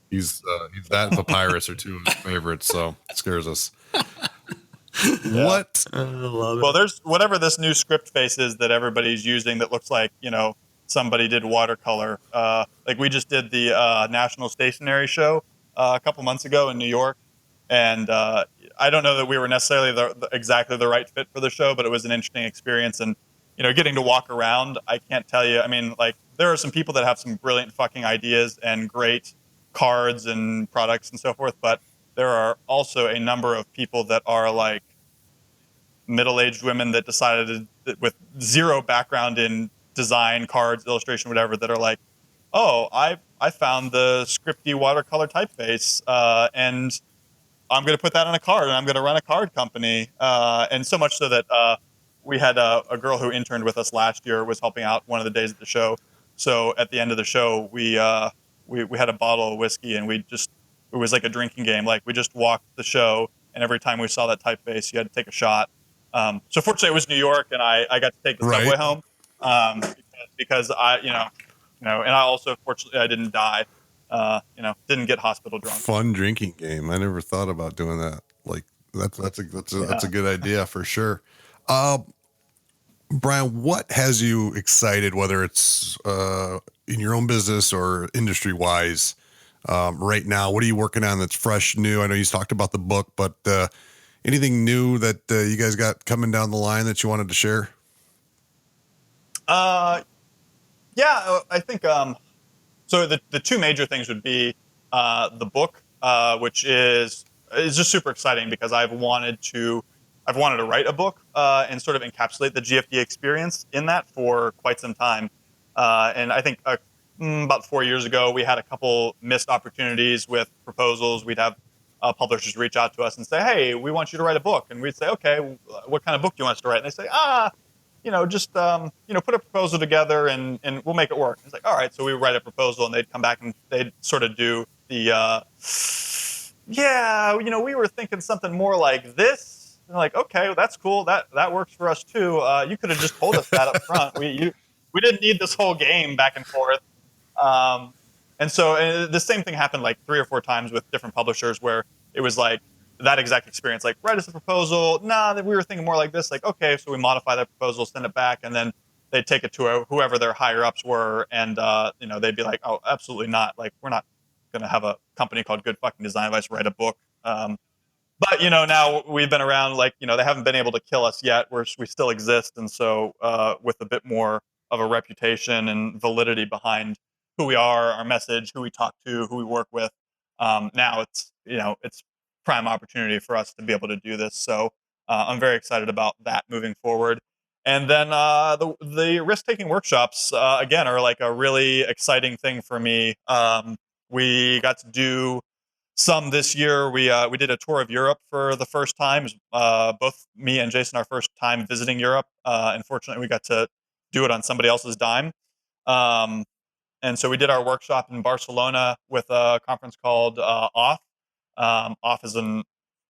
He's that papyrus are two of his favorites, so it scares us. Yeah. What? I love it. Well, there's whatever this new script face is that everybody's using that looks like, somebody did watercolor. Like, we just did the National Stationery Show a couple months ago in New York, and I don't know that we were necessarily exactly the right fit for the show, but it was an interesting experience. And getting to walk around, I can't tell you. There are some people that have some brilliant fucking ideas and great cards and products and so forth, but there are also a number of people that are like middle-aged women that decided with zero background in design, cards, illustration, whatever, that are like, oh, I found the scripty watercolor typeface, and I'm going to put that on a card, and I'm going to run a card company. And so much so that we had a girl who interned with us last year was helping out one of the days at the show. So at the end of the show, we had a bottle of whiskey, and it was like a drinking game. Like, we just walked the show, and every time we saw that typeface, you had to take a shot. So fortunately, it was New York, and I got to take the subway home. Because and I also, fortunately, I didn't die, didn't get hospital drunk. Fun drinking game. I never thought about doing that. Like, that's a good idea for sure. Brian, what has you excited, whether it's in your own business or industry wise right now? What are you working on that's fresh, new? I know you talked about the book, but anything new that you guys got coming down the line that you wanted to share? Yeah, I think so. The two major things would be the book, which is just super exciting because I've wanted to write a book and sort of encapsulate the GFDA experience in that for quite some time. And I think about 4 years ago, we had a couple missed opportunities with proposals. We'd have publishers reach out to us and say, "Hey, we want you to write a book," and we'd say, "Okay, what kind of book do you want us to write?" And they say, just put a proposal together and we'll make it work. It's like, all right. So we write a proposal and they'd come back and they'd sort of do the, we were thinking something more like this. And like, okay, well, that's cool. That works for us too. You could have just told us that up front. We didn't need this whole game back and forth. And so the same thing happened like 3 or 4 times with different publishers where it was like that exact experience, like write us a proposal. Nah, we were thinking more like this. Like, okay, so we modify that proposal, send it back, and then they'd take it to whoever their higher ups were, and they'd be like, oh, absolutely not. Like, we're not going to have a company called Good Fucking Design Advice write a book. But now we've been around, like, they haven't been able to kill us yet. We still exist, and so with a bit more of a reputation and validity behind who we are, our message, who we talk to, who we work with, now it's prime opportunity for us to be able to do this. So I'm very excited about that moving forward. And then the risk-taking workshops, again, are like a really exciting thing for me. We got to do some this year. We did a tour of Europe for the first time. Both me and Jason, our first time visiting Europe. Unfortunately, we got to do it on somebody else's dime. And so we did our workshop in Barcelona with a conference called Off. Off is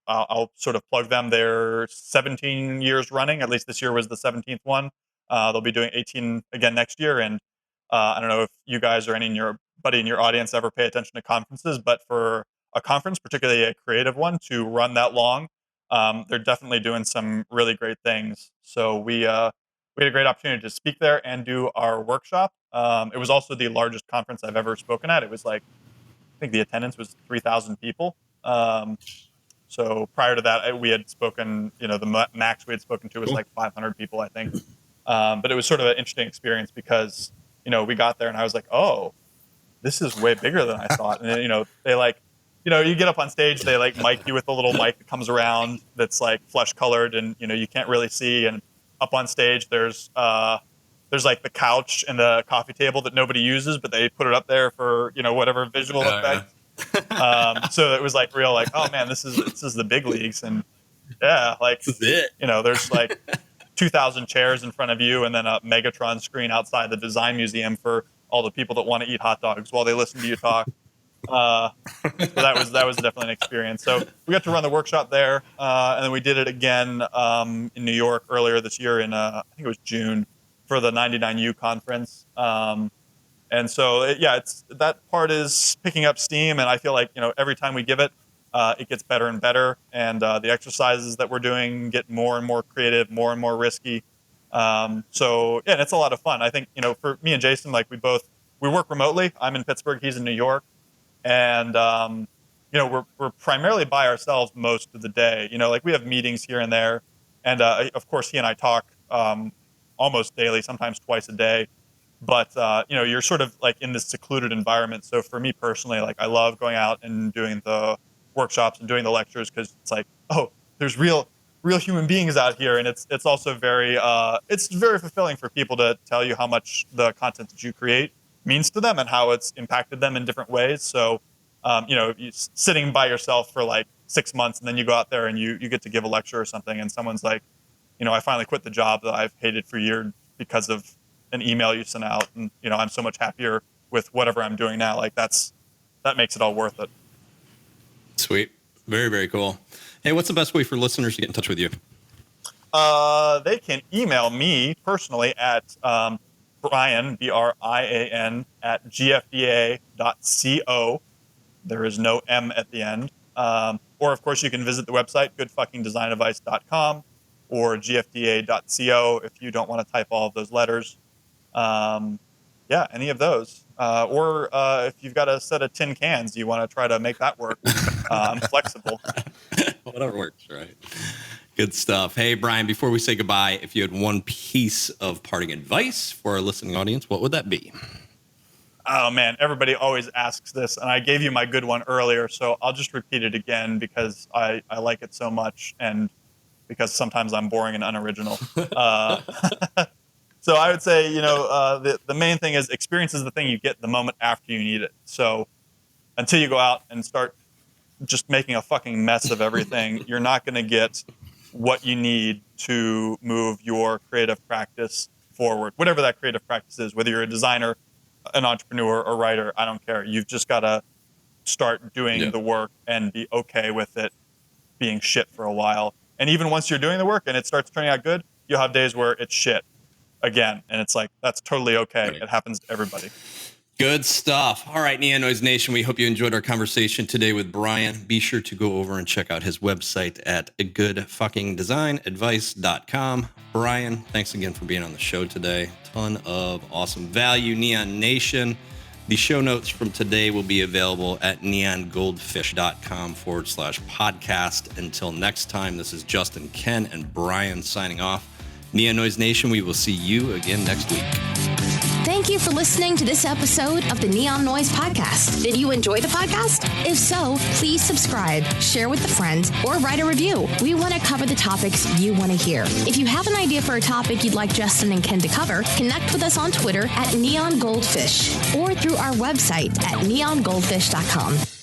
I'll sort of plug them. They're 17 years running. At least this year was the 17th one. They'll be doing 18 again next year. And I don't know if you guys or anybody in your audience ever pay attention to conferences, but for a conference, particularly a creative one, to run that long, they're definitely doing some really great things. So we had a great opportunity to speak there and do our workshop. It was also the largest conference I've ever spoken at. It was like, I think the attendance was 3,000 people. So prior to that, we had spoken, the max we had spoken to was like 500 people, I think. But it was sort of an interesting experience because, we got there and I was like, oh, this is way bigger than I thought. And then, they like, you get up on stage, they like mic you with a little mic that comes around that's like flesh colored and, you can't really see. And up on stage, there's like the couch and the coffee table that nobody uses, but they put it up there for, whatever visual effect. So it was like real, like, oh man, this is the big leagues. And yeah, like, This is it. There's like 2,000 chairs in front of you and then a Megatron screen outside the design museum for all the people that want to eat hot dogs while they listen to you talk. So that was definitely an experience. So we got to run the workshop there. And then we did it again, in New York earlier this year in, I think it was June, for the 99U conference. And so, it's that part is picking up steam, and I feel like every time we give it, it gets better and better, and the exercises that we're doing get more and more creative, more and more risky. And it's a lot of fun. I think for me and Jason, like we work remotely. I'm in Pittsburgh, he's in New York, and we're primarily by ourselves most of the day. Like we have meetings here and there, and of course he and I talk almost daily, sometimes twice a day. But you're sort of like in this secluded environment. So for me personally, like I love going out and doing the workshops and doing the lectures because it's like, oh, there's real human beings out here, and it's also very fulfilling for people to tell you how much the content that you create means to them and how it's impacted them in different ways. So you sitting by yourself for like 6 months and then you go out there and you get to give a lecture or something, and someone's like, I finally quit the job that I've hated for years because of an email you sent out, and I'm so much happier with whatever I'm doing now. Like that makes it all worth it. Sweet. Very, very cool. Hey, what's the best way for listeners to get in touch with you? They can email me personally at Brian, Brian, at gfda.co. There is no M at the end. Or of course you can visit the website, goodfuckingdesignadvice.com or gfda.co if you don't want to type all of those letters. yeah, any of those. Or if you've got a set of tin cans, you want to try to make that work. I'm flexible. Whatever works, right? Good stuff. Hey, Brian, before we say goodbye, if you had one piece of parting advice for our listening audience, what would that be? Oh, man, everybody always asks this, and I gave you my good one earlier, so I'll just repeat it again because I like it so much and because sometimes I'm boring and unoriginal. So I would say, the main thing is experience is the thing you get the moment after you need it. So until you go out and start just making a fucking mess of everything, you're not going to get what you need to move your creative practice forward, whatever that creative practice is, whether you're a designer, an entrepreneur, or writer, I don't care. You've just got to start doing the work and be okay with it being shit for a while. And even once you're doing the work and it starts turning out good, you'll have days where it's shit again. And it's like, that's totally okay. Right. It happens to everybody. Good stuff. All right, Neon Noise Nation, we hope you enjoyed our conversation today with Brian. Be sure to go over and check out his website at goodfuckingdesignadvice.com. Brian, thanks again for being on the show today. Ton of awesome value. Neon Nation, the show notes from today will be available at neongoldfish.com/podcast. Until next time, this is Justin, Ken, and Brian signing off. Neon Noise Nation, we will see you again next week. Thank you for listening to this episode of the Neon Noise Podcast. Did you enjoy the podcast? If so, please subscribe, share with a friend, or write a review. We want to cover the topics you want to hear. If you have an idea for a topic you'd like Justin and Ken to cover, connect with us on Twitter at Neon Goldfish or through our website at neongoldfish.com.